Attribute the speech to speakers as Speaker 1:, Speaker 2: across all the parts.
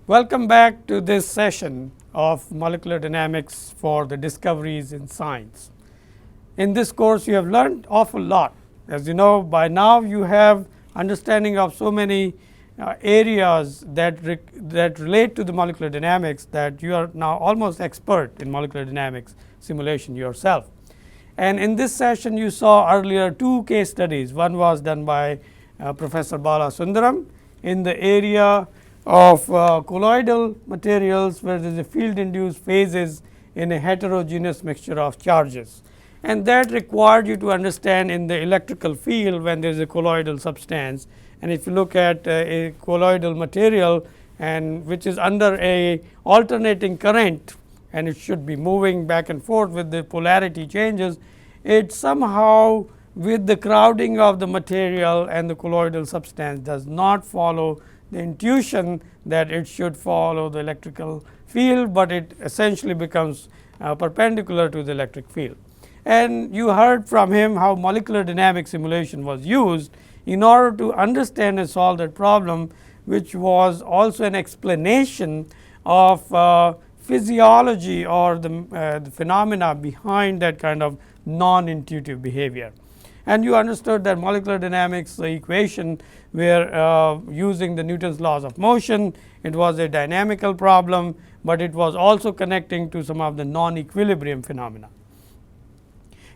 Speaker 1: Welcome back to this session of molecular dynamics for the discoveries in science. In this course, you have learned awful lot. As you know, by now you have understanding of so many areas that relate to the molecular dynamics that you are now almost expert in molecular dynamics simulation yourself. And in this session, you saw earlier two case studies. One was done by Professor Bala Sundaram in the area of colloidal materials, where there is a field induced phases in a heterogeneous mixture of charges, and that required you to understand in the electrical field when there is a colloidal substance. And if you look at a colloidal material and which is under a alternating current, and it should be moving back and forth with the polarity changes, it somehow with the crowding of the material and the colloidal substance does not follow the intuition that it should follow the electrical field, but it essentially becomes perpendicular to the electric field. And you heard from him how molecular dynamic simulation was used in order to understand and solve that problem, which was also an explanation of physiology or the phenomena behind that kind of non-intuitive behavior. And you understood that molecular dynamics equation were using the Newton's laws of motion. It was a dynamical problem, but it was also connecting to some of the non-equilibrium phenomena.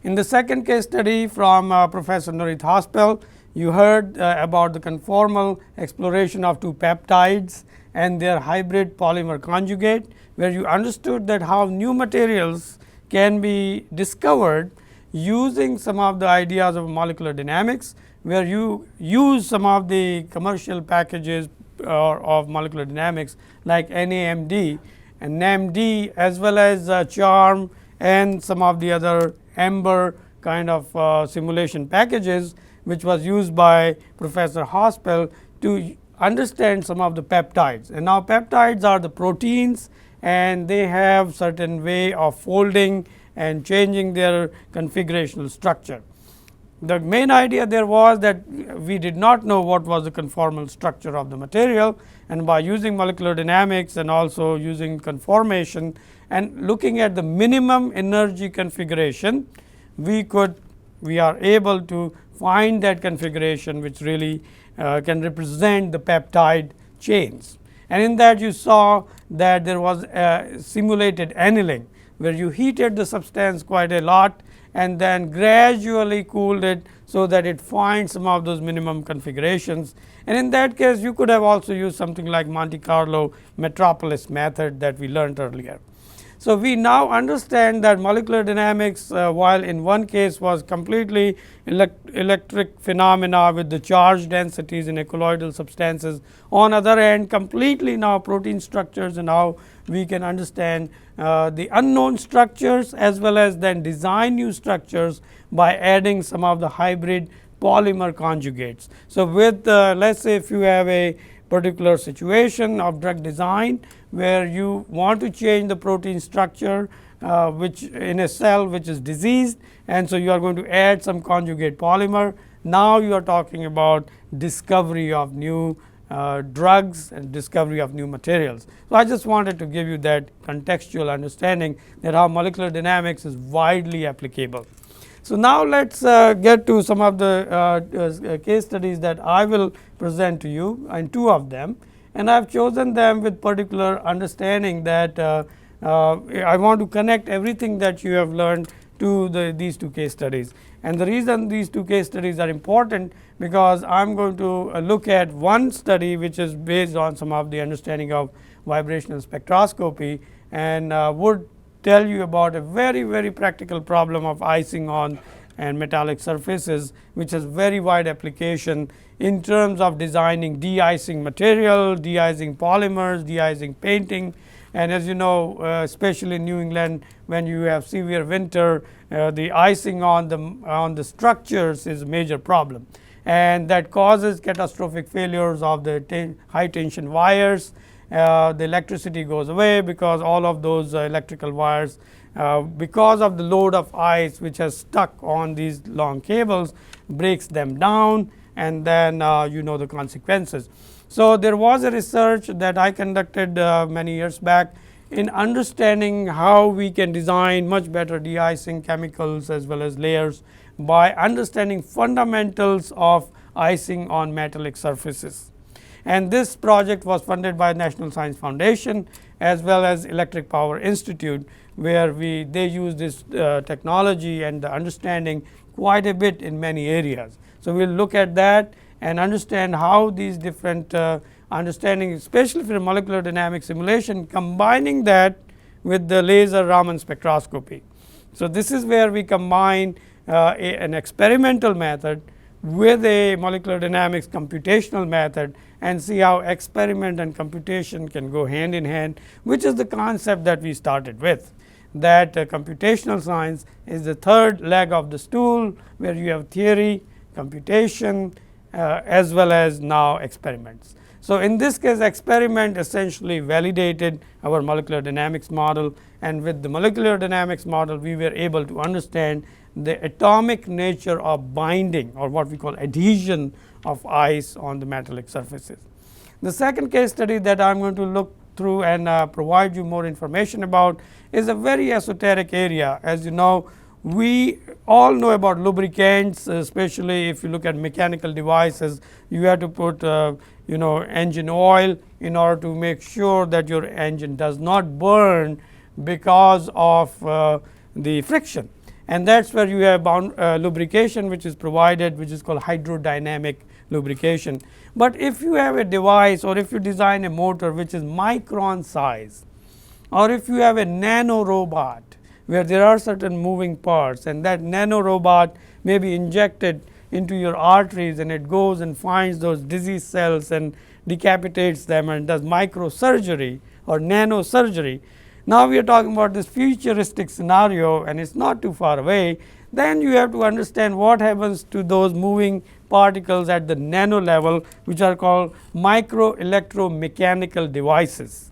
Speaker 1: In the second case study from Professor Norit Hospel, you heard about the conformal exploration of two peptides and their hybrid polymer conjugate, where you understood that how new materials can be discovered using some of the ideas of molecular dynamics, where you use some of the commercial packages of molecular dynamics like NAMD and NAMD, as well as CHARM and some of the other AMBER kind of simulation packages, which was used by Professor Hospel to understand some of the peptides. And now peptides are the proteins, and they have certain way of folding and changing their configurational structure. The main idea there was that we did not know what was the conformal structure of the material, and by using molecular dynamics and also using conformation and looking at the minimum energy configuration, we are able to find that configuration which really can represent the peptide chains. And in that you saw that there was simulated annealing, where you heated the substance quite a lot and then gradually cooled it so that it finds some of those minimum configurations. And in that case, you could have also used something like Monte Carlo metropolis method that we learned earlier. So, we now understand that molecular dynamics, while in one case was completely electric phenomena with the charge densities in a colloidal substances, on other hand completely now protein structures, and how we can understand the unknown structures as well as then design new structures by adding some of the hybrid polymer conjugates. So, with let us say if you have a particular situation of drug design where you want to change the protein structure which in a cell which is diseased, and so you are going to add some conjugate polymer. Now, you are talking about discovery of new drugs and discovery of new materials. So, I just wanted to give you that contextual understanding that how molecular dynamics is widely applicable. So, now let us get to some of the case studies that I will present to you, and two of them, and I have chosen them with particular understanding that I want to connect everything that you have learned to these two case studies. And the reason these two case studies are important, because I am going to look at one study which is based on some of the understanding of vibrational spectroscopy, and would tell you about a very practical problem of icing on and metallic surfaces, which has very wide application in terms of designing de-icing material, de-icing polymers, de-icing painting. And as you know, especially in New England, when you have severe winter, the icing on the structures is a major problem, and that causes catastrophic failures of the high tension wires. The electricity goes away because all of those electrical wires, because of the load of ice which has stuck on these long cables, breaks them down, and then you know the consequences. So, there was a research that I conducted many years back in understanding how we can design much better de-icing chemicals as well as layers by understanding fundamentals of icing on metallic surfaces. And this project was funded by National Science Foundation as well as Electric Power Institute, where they use this technology and the understanding quite a bit in many areas. So, we will look at that and understand how these different understanding, especially for molecular dynamic simulation, combining that with the laser Raman spectroscopy. So, this is where we combine an experimental method with a molecular dynamics computational method and see how experiment and computation can go hand in hand, which is the concept that we started with, that computational science is the third leg of the stool, where you have theory, computation, as well as now experiments. So, in this case, experiment essentially validated our molecular dynamics model, and with the molecular dynamics model we were able to understand the atomic nature of binding, or what we call adhesion of ice on the metallic surfaces. The second case study that I am going to look through and provide you more information about is a very esoteric area. As you know, we all know about lubricants, especially if you look at mechanical devices. You have to put engine oil in order to make sure that your engine does not burn because of the friction, and that is where you have lubrication which is provided, which is called hydrodynamic lubrication. But if you have a device, or if you design a motor which is micron size, or if you have a nano robot where there are certain moving parts, and that nano robot may be injected into your arteries and it goes and finds those disease cells and decapitates them and does microsurgery or nanosurgery. Now, we are talking about this futuristic scenario and it is not too far away. Then you have to understand what happens to those moving particles at the nano level, which are called micro electromechanical devices,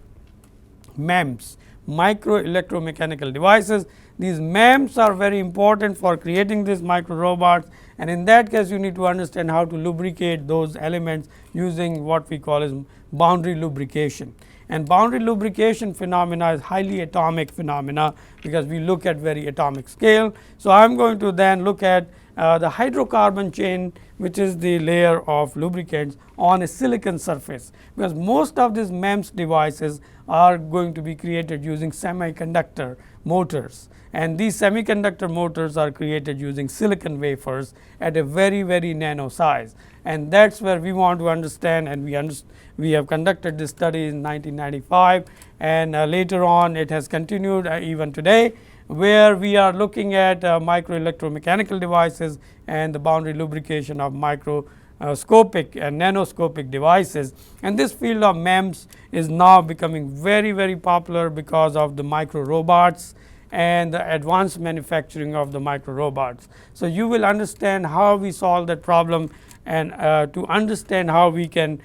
Speaker 1: MEMS, micro electromechanical devices. These MEMS are very important for creating these micro robots, and in that case you need to understand how to lubricate those elements using what we call as boundary lubrication. And boundary lubrication phenomena is highly atomic phenomena, because we look at very atomic scale. So, I am going to then look at the hydrocarbon chain, which is the layer of lubricants on a silicon surface, because most of these MEMS devices are going to be created using semiconductor motors, and these semiconductor motors are created using silicon wafers at a very nano size. And that is where we want to understand, and we have conducted this study in 1995, and later on it has continued even today, where we are looking at micro electromechanical devices and the boundary lubrication of microscopic and nanoscopic devices. And this field of MEMS is now becoming very popular because of the micro robots and the advanced manufacturing of the micro robots. So, you will understand how we solve that problem, and to understand how we can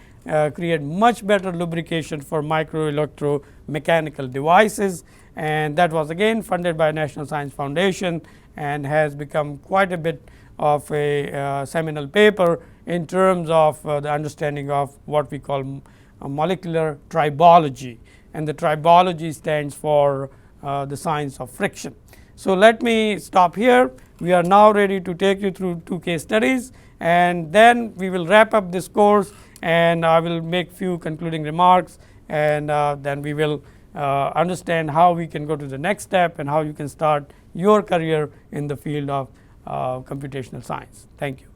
Speaker 1: create much better lubrication for micro electromechanical devices, and that was again funded by National Science Foundation and has become quite a bit of a seminal paper in terms of the understanding of what we call molecular tribology, and the tribology stands for the science of friction. So, let me stop here. We are now ready to take you through 2 case studies, and then we will wrap up this course, and I will make few concluding remarks, and then we will understand how we can go to the next step and how you can start your career in the field of computational science. Thank you.